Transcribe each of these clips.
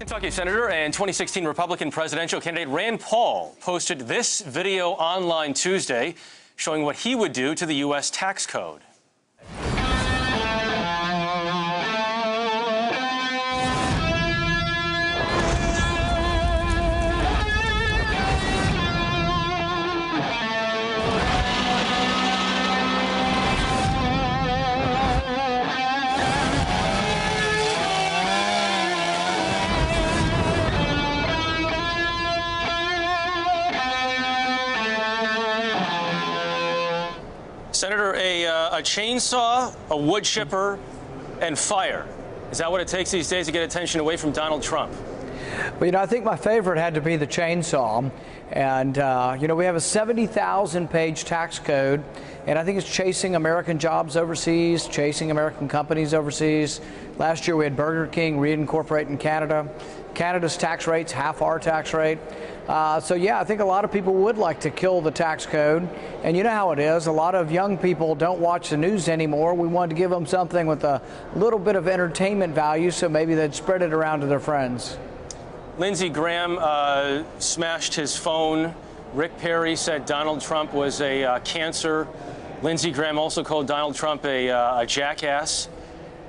Kentucky Senator and 2016 Republican presidential candidate Rand Paul posted this video online Tuesday showing what he would do to the U.S. tax code. Senator, a chainsaw, a wood chipper, and fire. Is that what it takes these days to get attention away from Donald Trump? Well, I think my favorite had to be the chainsaw. And, we have a 70,000-page tax code, and I think it's chasing American jobs overseas, chasing American companies overseas. Last year we had Burger King reincorporate in Canada. Canada's tax rate's half our tax rate. I think a lot of people would like to kill the tax code. And you know how it is. A lot of young people don't watch the news anymore. We wanted to give them something with a little bit of entertainment value, so maybe they'd spread it around to their friends. Lindsey Graham smashed his phone. Rick Perry said Donald Trump was a cancer. Lindsey Graham also called Donald Trump a jackass.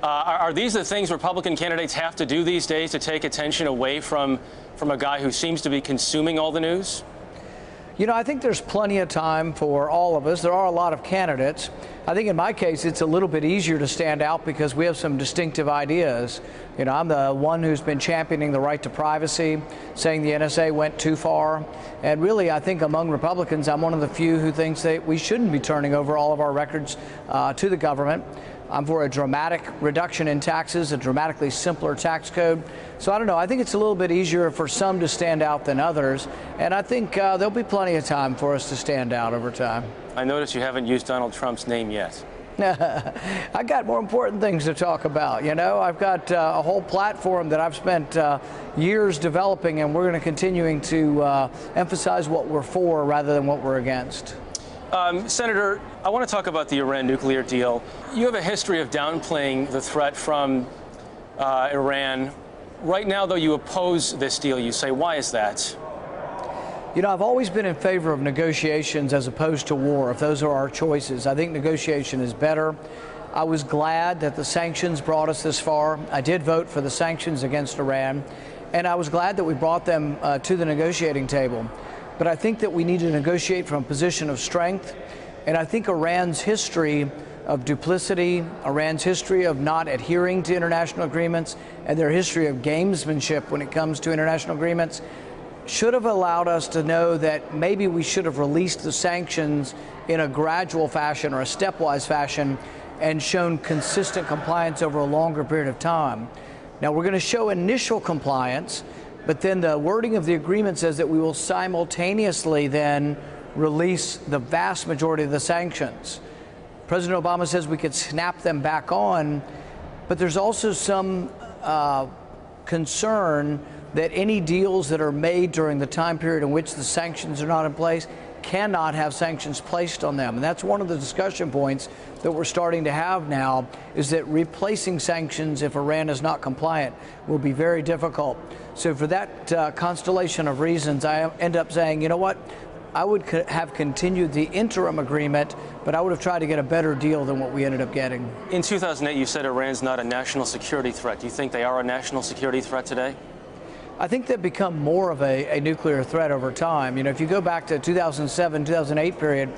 Are these the things Republican candidates have to do these days to take attention away from a guy who seems to be consuming all the news? I think there's plenty of time for all of us. There are a lot of candidates. I think in my case, it's a little bit easier to stand out because we have some distinctive ideas. I'm the one who's been championing the right to privacy, saying the NSA went too far. And really, I think among Republicans, I'm one of the few who thinks that we shouldn't be turning over all of our records to the government. I'm for a dramatic reduction in taxes, a dramatically simpler tax code. So I don't know. I think it's a little bit easier for some to stand out than others. And I think there'll be plenty of time for us to stand out over time. I notice you haven't used Donald Trump's name yet. I got more important things to talk about. I've got a whole platform that I've spent years developing, and we're going to continuing to emphasize what we're for rather than what we're against. Senator, I want to talk about the Iran nuclear deal. You have a history of downplaying the threat from Iran. Right now, though, you oppose this deal, you say. Why is that? I've always been in favor of negotiations as opposed to war, if those are our choices. I think negotiation is better. I was glad that the sanctions brought us this far. I did vote for the sanctions against Iran, and I was glad that we brought them to the negotiating table. But I think that we need to negotiate from a position of strength. And I think Iran's history of duplicity, Iran's history of not adhering to international agreements, and their history of gamesmanship when it comes to international agreements should have allowed us to know that maybe we should have released the sanctions in a gradual fashion or a stepwise fashion and shown consistent compliance over a longer period of time. Now, we're going to show initial compliance, but then the wording of the agreement says that we will simultaneously then release the vast majority of the sanctions. President Obama says we could snap them back on, but there's also some concern that any deals that are made during the time period in which the sanctions are not in place cannot have sanctions placed on them. And that's one of the discussion points that we're starting to have now, is that replacing sanctions if Iran is not compliant will be very difficult. So for that constellation of reasons, I end up saying, you know what, I would have continued the interim agreement, but I would have tried to get a better deal than what we ended up getting. In 2008, you said Iran's not a national security threat. Do you think they are a national security threat today? I think they've become more of a nuclear threat over time. If you go back to 2007, 2008 period,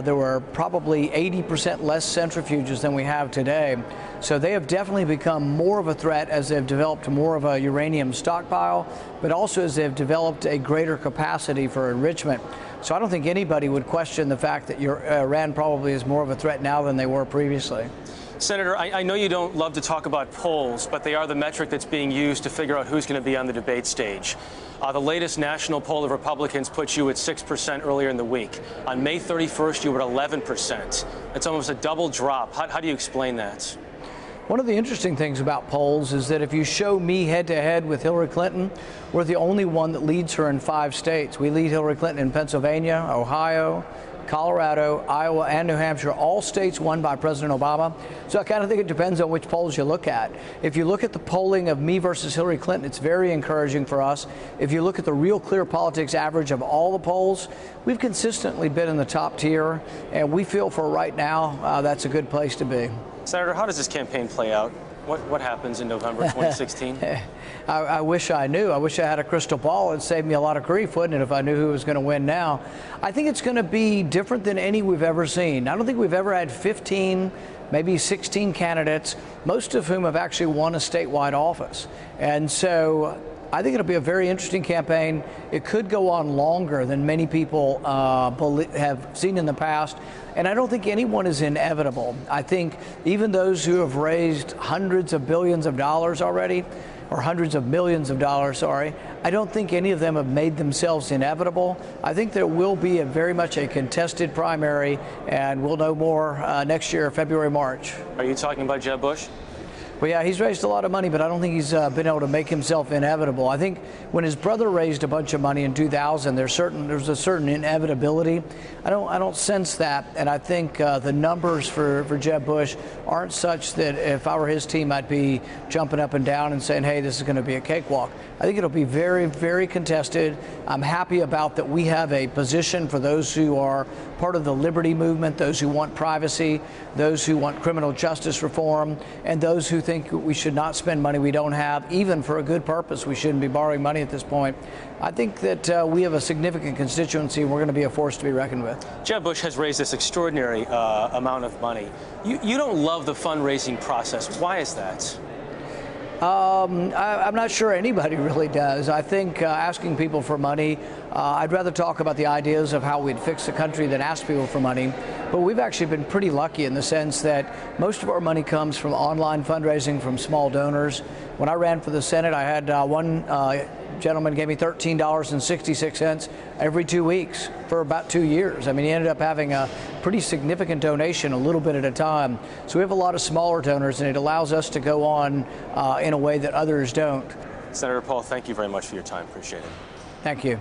there were probably 80% less centrifuges than we have today. So they have definitely become more of a threat as they've developed more of a uranium stockpile, but also as they've developed a greater capacity for enrichment. So I don't think anybody would question the fact that Iran probably is more of a threat now than they were previously. Senator, I know you don't love to talk about polls, but they are the metric that's being used to figure out who's going to be on the debate stage. The latest national poll of Republicans puts you at 6% earlier in the week. On May 31st, you were at 11%. That's almost a double drop. How do you explain that? One of the interesting things about polls is that if you show me head-to-head with Hillary Clinton, we're the only one that leads her in 5 states. We lead Hillary Clinton in Pennsylvania, Ohio, Colorado, Iowa, and New Hampshire, all states won by President Obama. So I kind of think it depends on which polls you look at. If you look at the polling of me versus Hillary Clinton, it's very encouraging for us. If you look at the Real Clear Politics average of all the polls, we've consistently been in the top tier, and we feel for right now that's a good place to be. Senator, how does this campaign play out? What happens in November 2016? I wish I knew. I wish I had a crystal ball. It'd save me a lot of grief, wouldn't it, if I knew who was going to win now? I think it's going to be different than any we've ever seen. I don't think we've ever had 15, maybe 16 candidates, most of whom have actually won a statewide office. And so I think it'll be a very interesting campaign. It could go on longer than many people have seen in the past. And I don't think anyone is inevitable. I think even those who have raised hundreds of billions of dollars already, or hundreds of millions of dollars, sorry, I don't think any of them have made themselves inevitable. I think there will be very much a contested primary, and we'll know more next year, February, March. Are you talking about Jeb Bush? Well, yeah, he's raised a lot of money, but I don't think he's been able to make himself inevitable. I think when his brother raised a bunch of money in 2000, there's a certain inevitability. I don't sense that, and I think the numbers for Jeb Bush aren't such that if I were his team, I'd be jumping up and down and saying, hey, this is going to be a cakewalk. I think it'll be very, very contested. I'm happy about that we have a position for those who are part of the liberty movement, those who want privacy, those who want criminal justice reform, and those who think we should not spend money we don't have, even for a good purpose. We shouldn't be borrowing money at this point. I think that we have a significant constituency, and we're going to be a force to be reckoned with. Jeb Bush has raised this extraordinary amount of money. You don't love the fundraising process. Why is that? I'm not sure anybody really does. I think asking people for money, I'd rather talk about the ideas of how we'd fix the country than ask people for money. But we've actually been pretty lucky in the sense that most of our money comes from online fundraising from small donors. When I ran for the Senate, I had one gentleman gave me $13.66 every 2 weeks for about 2 years. I mean, he ended up having a pretty significant donation a little bit at a time. So we have a lot of smaller donors, and it allows us to go on in a way that others don't. Senator Paul, thank you very much for your time. Appreciate it. Thank you.